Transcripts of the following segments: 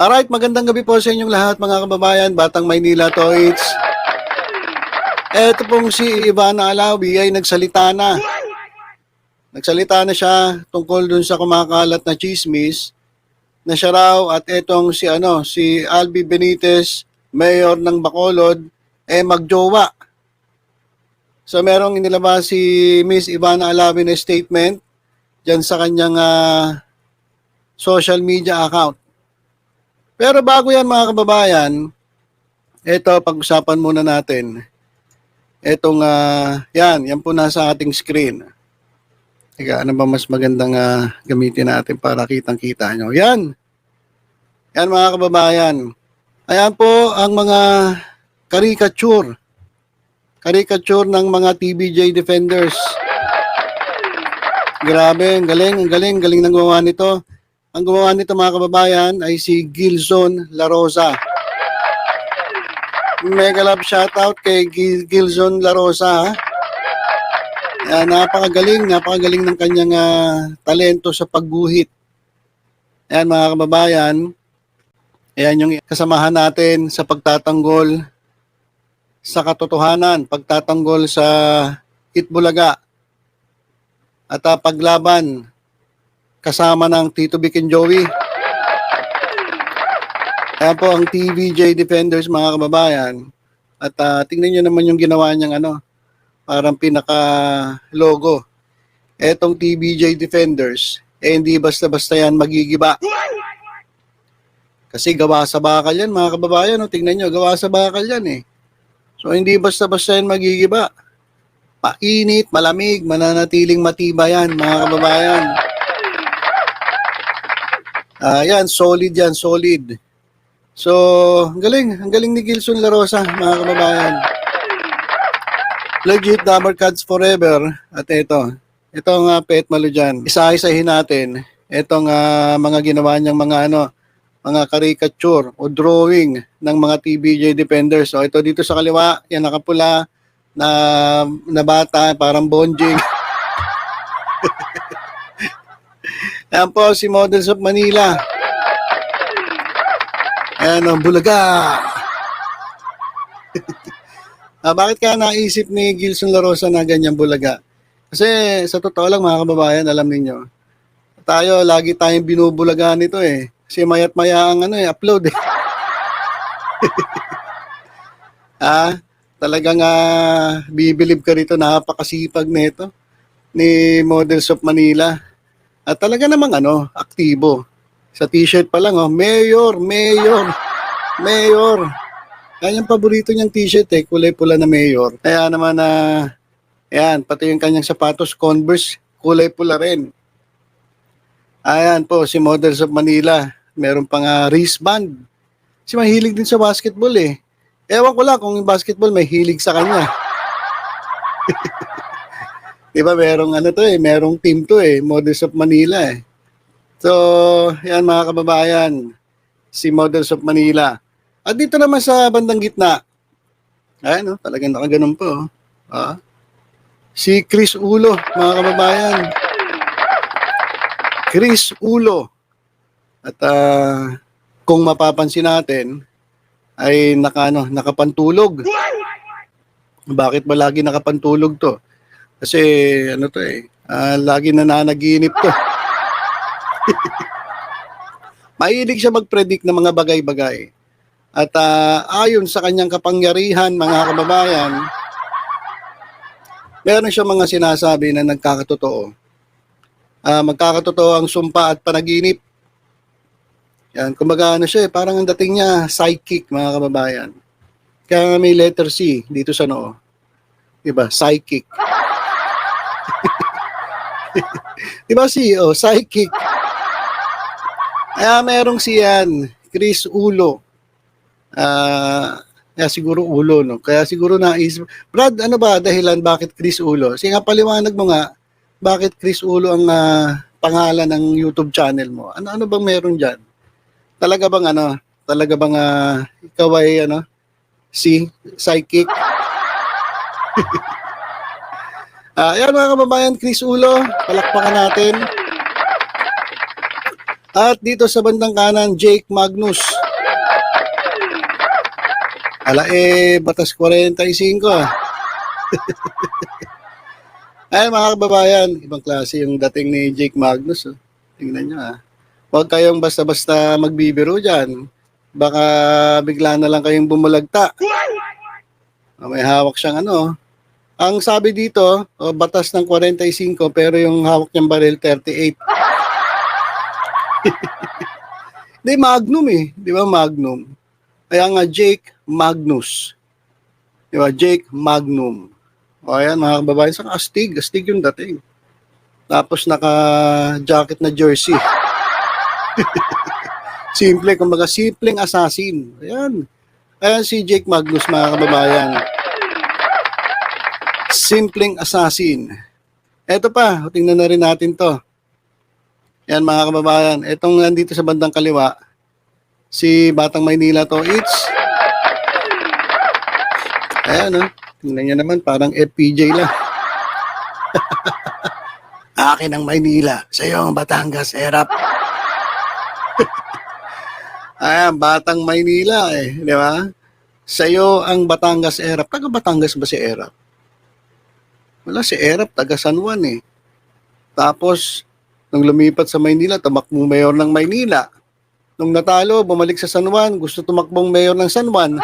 Alright, magandang gabi po sa inyong lahat mga kababayan, Batang Maynila Toits. Eto pong si Ivana Alawi ay nagsalita na. Nagsalita na siya tungkol dun sa kumakalat na chismis na siya raw at etong si Albi Benitez, mayor ng Bacolod, magjowa. So merong inilabas si Miss Ivana Alawi na statement dyan sa kanyang social media account. Pero bago yan mga kababayan, ito pag-usapan muna natin. Etong yan po nasa ating screen. Teka, ano ba mas magandang gamitin natin para kitang-kita nyo? Yan. Yan mga kababayan. Ayan po ang mga caricature. Caricature ng mga TVJ defenders. Grabe, ang galing ng gumawa nito. Ang gumawa nito mga kababayan ay si Gilson La Rosa. Mega love shoutout kay Gilson La Rosa. Napakagaling ng kanyang talento sa pagguhit. Ayan mga kababayan, ayan yung kasamahan natin sa pagtatanggol sa katotohanan, pagtatanggol sa Itbulaga at paglaban kasama ng Tito Vic and Joey. Ayan po ang TVJ Defenders mga kababayan. At tingnan nyo naman yung ginawa niyang parang pinaka-logo. Etong TVJ Defenders, hindi basta-basta yan magigiba. Kasi gawa sa bakal yan mga kababayan. Tingnan nyo, gawa sa bakal yan eh. So hindi basta-basta yan magigiba. Mainit, malamig, mananatiling matibay yan mga kababayan. Yan, solid. So, ang galing ni Gilson La Rosa, mga kababayan. Legit Damer Cards Forever. At itong Pet Malo dyan. Isa-isahin natin itong mga ginawa niyang mga caricature o drawing ng mga TVJ defenders. So, ito dito sa kaliwa, yan nakapula na bata, parang bonjing. Yan po si Models of Manila. Ayan ang Bulaga. Bakit kaya naisip ni Gilson La Rosa na ganyan Bulaga? Kasi sa totoo lang mga kababayan, alam niyo, tayo lagi tayong binubulaga nito eh. Kasi mayat maya ang upload eh. Talagang bibilib ka rito, napakasipag nito ni Models of Manila. At talaga namang aktibo. Sa t-shirt pa lang, Mayor. Yan yung paborito niyang t-shirt kulay pula na Mayor. Kaya naman ayan, pati yung kanyang sapatos, Converse, kulay pula rin. Ayan po, si Models of Manila. Meron pang wristband. Kasi mahilig din sa basketball eh. Ewan ko lang kung yung basketball may hilig sa kanya. Diba merong merong team to Models of Manila eh. So, yan mga kababayan, si Models of Manila. At dito naman sa bandang gitna, ayan talagang nakaganon po. Si Chris Ulo, mga kababayan. Chris Ulo. At kung mapapansin natin, ay nakapantulog. Bakit ba lagi nakapantulog to? Kasi lagi nananaginip to. Mahilig siya mag-predict ng mga bagay-bagay. At ayon sa kanyang kapangyarihan, mga kababayan, meron siya mga sinasabi na nagkakatotoo. Magkakatotoo ang sumpa at panaginip. Yan, kumbaga siya parang ang dating niya, psychic, mga kababayan. Kaya may letter C dito sa noo. Diba? Psychic. Diba CEO? Psychic. Kaya merong siyan, Chris Ulo. Kaya siguro Ulo, no? Kaya siguro naisip. Brad, ano ba dahilan bakit Chris Ulo? Sige nga, paliwanag mo nga, bakit Chris Ulo ang pangalan ng YouTube channel mo? Ano bang meron dyan? Talaga bang ikaw ay si psychic? Yan mga kababayan, Chris Ulo, palakpakan natin. At dito sa bandang kanan, Jake Magnus. Batas 45 ah. Ay mga kababayan, ibang klase yung dating ni Jake Magnus. Oh. Tingnan nyo ah. Huwag kayong basta-basta magbibiro dyan. Baka bigla na lang kayong bumulagta. May hawak siyang ano. Ang sabi dito, batas ng 45 pero yung hawak niyang baril 38. Hindi, Magnum eh. Di ba Magnum? Kaya nga Jake Magnus. Di ba? Jake Magnum. O ayan mga kababayan, sa astig yung dating. Tapos naka-jacket na jersey. Simple, kumbaga simpleng assassin. Ayan. Ayan si Jake Magnus mga kababayan. Simpleng assassin. Eto pa, tingnan na rin natin to. Yan mga kababayan, etong nandito sa bandang kaliwa, si Batang Maynila to, ayan tingnan nyo naman, parang FPJ lang. Akin ang Maynila, sa'yo ang Batangas, erap. Ayan, Batang Maynila di ba? Sa'yo ang Batangas, erap. Taga Batangas ba si erap? Wala, si erap, taga San Juan Tapos, nung lumipat sa Maynila, tumakbong mayor ng Maynila. Nung natalo, bumalik sa San Juan, gusto tumakbong mayor ng San Juan.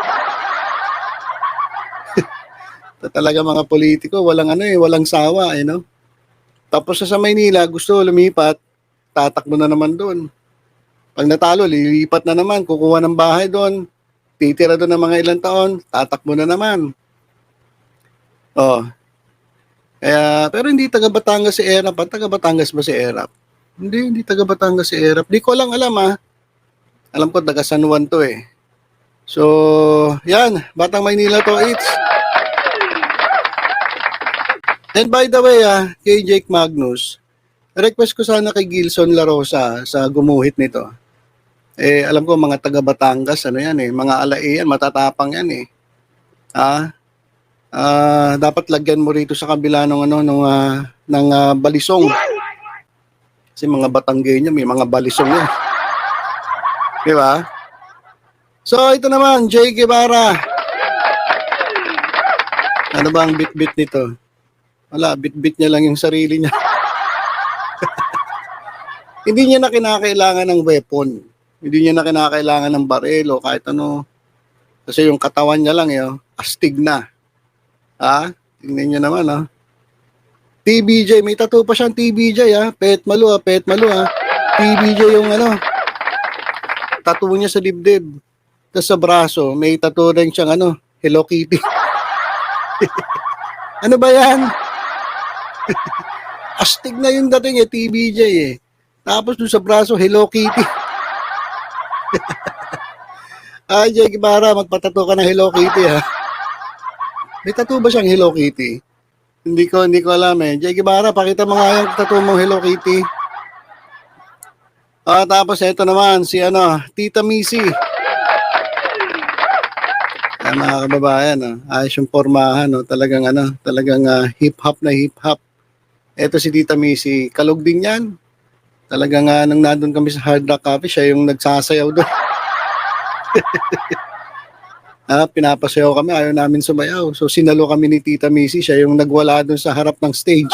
Talaga mga politiko, walang walang sawa, no? Tapos sa Maynila, gusto lumipat, tatakbo na naman doon. Pag natalo, lilipat na naman, kukuha ng bahay doon, titira doon ng mga ilang taon, tatakbo na naman. Kaya, pero hindi taga Batangas si Erap. Taga Batangas ba si Erap? Hindi taga Batangas si Erap. Di ko lang alam Alam ko taga San Juan to So, yan. Batang Maynila to, And by the way, kay Jake Magnus, request ko sana kay Gilson La Rosa sa gumuhit nito. Alam ko mga taga Batangas, mga alae yan, matatapang yan dapat lagyan mo rito sa kabila ng balisong. Kasi mga Batanggenya may mga balisong yan. Di ba? So ito naman, Jay Guevara. Ano ba ang bit-bit nito? Wala, bit-bit niya lang yung sarili niya. Hindi niya na kinakailangan ng weapon. Hindi niya na kinakailangan ng baril o kahit ano. Kasi yung katawan niya lang astig na. Tingnan niyo naman TBJ, may tattoo pa siyang TBJ Pet Malu TBJ yung tattoo niya sa dibdib. Tapos sa braso, may tattoo rin siyang Hello Kitty. Ano ba yan? Astig na yung dating TBJ Tapos dun sa braso, Hello Kitty. Jay Guevara, magpatato ka ng Hello Kitty May tattoo ba siyang Hello Kitty? Hindi ko alam Jay Guevara, pakita mo nga yung tattoo mong Hello Kitty. Tapos ito naman, si Tita Missy. Mga kababayan, ayos yung pormahan, talagang hip-hop na hip-hop. Ito si Tita Missy, kalog din yan. Talagang nang nandun kami sa Hard Rock Cafe, siya yung nagsasayaw doon. Pinapasayaw kami, ayaw namin sumayaw. So sinalo kami ni Tita Missy, siya yung nagwala doon sa harap ng stage.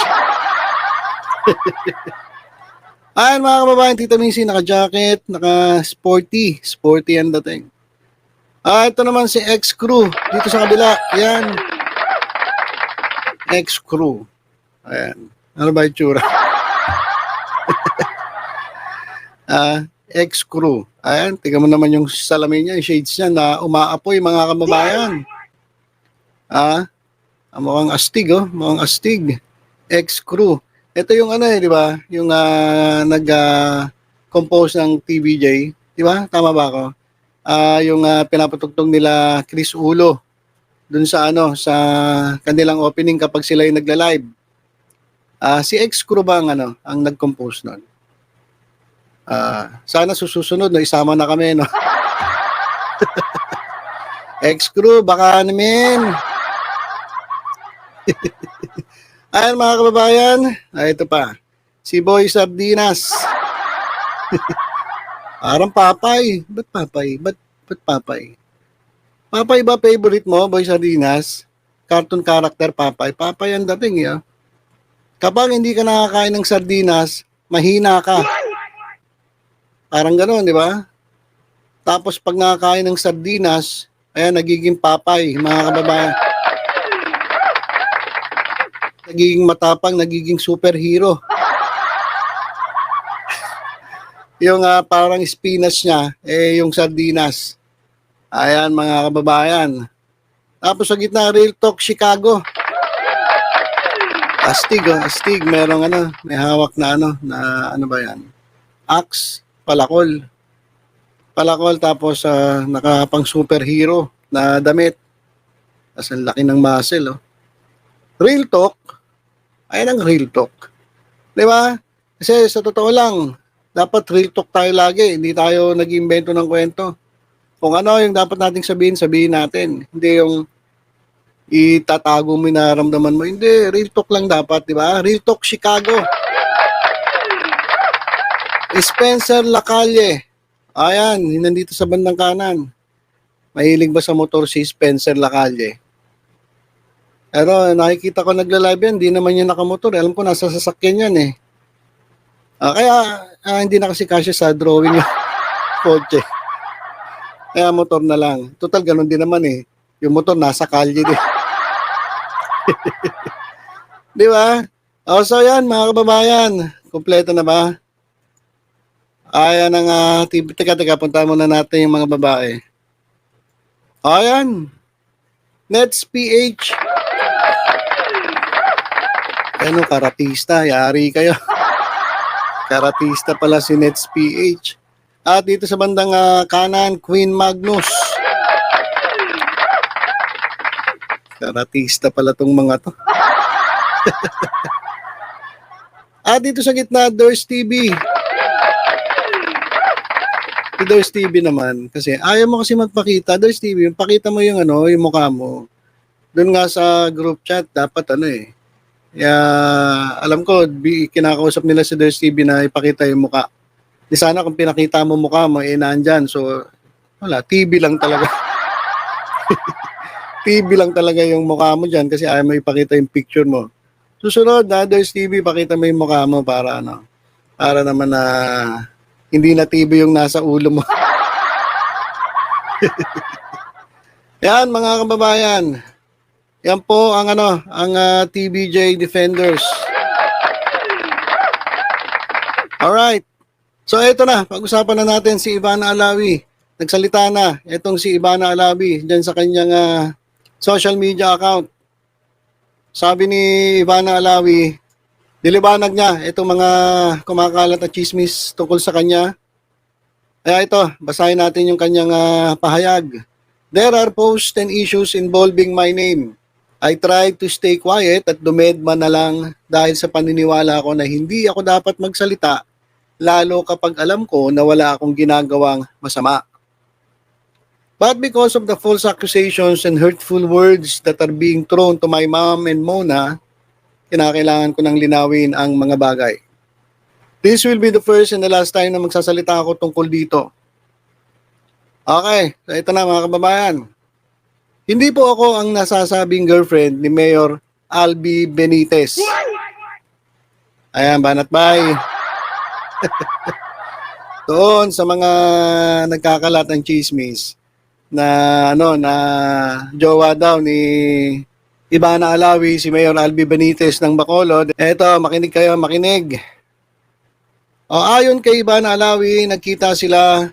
Ayan mga kababayan, Tita Missy, naka-jacket, naka-sporty. Sporty ang dating. Ito naman si X-Crew, dito sa kabila. Ayan. X-Crew. Ayan. Ano ba yung tsura? X-Crew. Ayan, tingnan mo naman yung salamin niya, yung shades niya na umaapoy mga kababayan. Mukhang astig mukhang astig. X-Crew. Ito yung di ba? Yung nag-compose ng TBJ. Di ba? Tama ba ako? Yung pinapatugtog nila Chris Ulo dun sa sa kanilang opening kapag sila yung nagla-live. Si X-Crew ba ang nag-compose nun? Sana susunod isama na kami X-Crew, baka namin. Ayan mga kababayan, ito pa. Si Boy Sardinas. Parang Papay. Ba't Papay? Ba't Papay? Papay ba favorite mo, Boy Sardinas? Cartoon character Papay. Papay ang dating, ya. Kapag hindi ka nakakain ng sardinas, mahina ka. Parang gano'n, di ba? Tapos pag nakakain ng sardinas, ayan, nagiging Papay, mga kababayan. Nagiging matapang, nagiging superhero. Yung parang spinach niya, yung sardinas. Ayan, mga kababayan. Tapos sa gitna, Real Talk Chicago. Astig, merong may hawak na ano ba yan? Axe, palakol. Tapos nakapang superhero na damit. Tapos ang laki ng muscle, oh. Real Talk, ayan ang Real Talk. Di ba? Kasi sa totoo lang, dapat Real Talk tayo lagi. Hindi tayo nag-iimbento ng kwento. Kung ano yung dapat nating sabihin natin. Hindi yung itatago mo yung nararamdaman mo. Hindi, Real Talk lang dapat, di ba? Real Talk Chicago. Spencer Lacalle. Ayan, nandito sa bandang kanan. Mahilig ba sa motor si Spencer Lacalle? Pero nakikita ko nagla-live yan, hindi naman yan nakamotor. Alam ko nasa sasakyan yan eh. Kaya hindi na kasi kasya sa drawing yung kotse. Kaya motor na lang. Total, ganun din naman eh. Yung motor nasa kalye din. Di ba? So yan, mga kababayan. Kompleto na ba? Ayan ang teka, punta muna natin yung mga babae. Ayan. Nets PH. Ano, karatista. Yari kayo. Karatista pala si Nets PH. At dito sa bandang kanan, Queen Magnus. Karatista pala tong mga to. At dito sa gitna, Durs TV. Si Durs TV naman, kasi ayaw mo kasi magpakita. Durs TV, pakita mo yung yung mukha mo. Doon nga sa group chat, dapat alam ko, kinakausap nila si Durs TV na ipakita yung mukha. Di sana kung pinakita mo mukha mo, nandyan. So, wala, TV lang talaga. TV lang talaga yung mukha mo dyan kasi ayaw mo ipakita yung picture mo. Susunod, Durs TV, pakita mo yung mukha mo para para naman na hindi na TV yung nasa ulo mo. Yan, mga kababayan. Yan po ang TBJ Defenders. Alright. So ito na, pag-usapan na natin si Ivana Alawi. Nagsalita na itong si Ivana Alawi dyan sa kanyang social media account. Sabi ni Ivana Alawi, dilibanag niya itong mga kumakalat at chismis tungkol sa kanya. Kaya ito, basahin natin yung kanyang pahayag. There are posts and issues involving my name. I tried to stay quiet at dumedma na lang dahil sa paniniwala ko na hindi ako dapat magsalita lalo kapag alam ko na wala akong ginagawang masama. But because of the false accusations and hurtful words that are being thrown to my mom and Mona, kinakailangan ko nang linawin ang mga bagay. This will be the first and the last time na magsasalita ako tungkol dito. Okay, so ito na mga kababayan. Hindi po ako ang nasasabing girlfriend ni Mayor Albi Benitez. Ayan, banat bye. Doon sa mga nagkakalat ng chismis na na jowa daw ni Ivana Alawi si Mayor Albi Benitez ng Bacolod. Eto, makinig kayo, makinig. Ayon kay Ivana Alawi, nagkita sila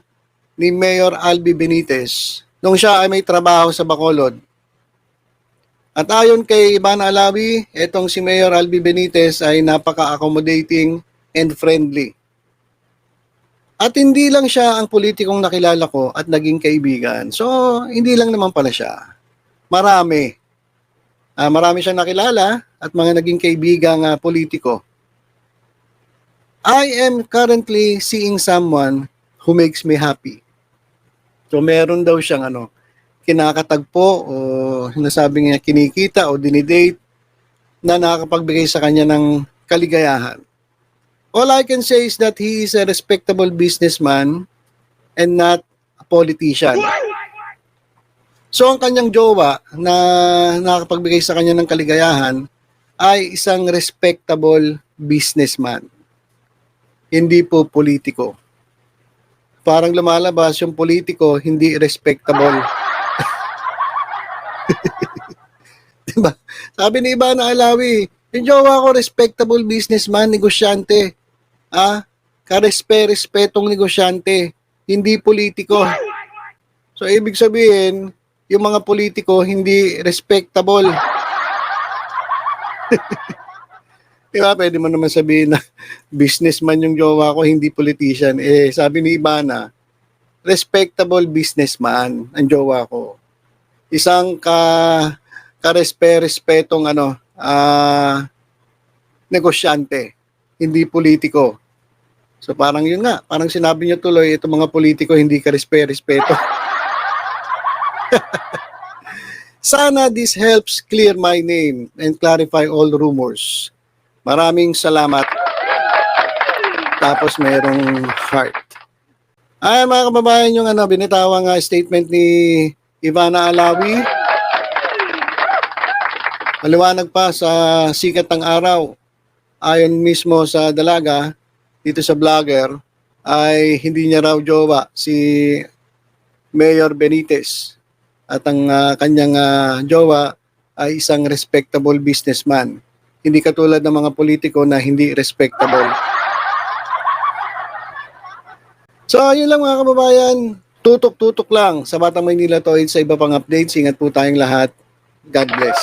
ni Mayor Albi Benitez nung siya ay may trabaho sa Bacolod. At ayon kay Ivana Alawi, etong si Mayor Albi Benitez ay napaka-accommodating and friendly. At hindi lang siya ang politikong nakilala ko at naging kaibigan. So, hindi lang naman pala siya. Marami. Marami siyang nakilala at mga naging kaibigang politiko. I am currently seeing someone who makes me happy. So, meron daw siyang kinakatagpo o nasabi niya kinikita o dinidate na nakakapagbigay sa kanya ng kaligayahan. All I can say is that he is a respectable businessman and not a politician. So ang kanyang jowa na nakapagbigay sa kanya ng kaligayahan ay isang respectable businessman. Hindi po politiko. Parang lumalabas yung politiko, hindi respectable. Diba? Sabi ni Ivana Alawi, yung jowa ko, respectable businessman, negosyante. Karespe-respetong negosyante, hindi politiko. So, ibig sabihin, yung mga politiko, hindi respectable. Diba? Pwede mo naman sabihin na businessman yung jowa ko, hindi politician. Sabi ni Ivana, respectable businessman ang jowa ko. Isang karespe-respetong negosyante, hindi politiko. So parang yun nga, parang sinabi niyo tuloy, itong mga politiko hindi karespe-respeto. Sana this helps clear my name and clarify all rumors. Maraming salamat. Tapos mayroong heart. Ay mga kababayan, yung binitawang statement ni Ivana Alawi. Maliwanag pa sa sikat ng araw. Ayon mismo sa dalaga, dito sa vlogger, ay hindi niya raw jowa si Mayor Benitez. At ang kanyang jowa ay isang respectable businessman. Hindi katulad ng mga politiko na hindi respectable. So, yun lang mga kababayan. Tutok-tutok lang sa Batang Maynila to sa iba pang updates. Ingat po tayong lahat. God bless.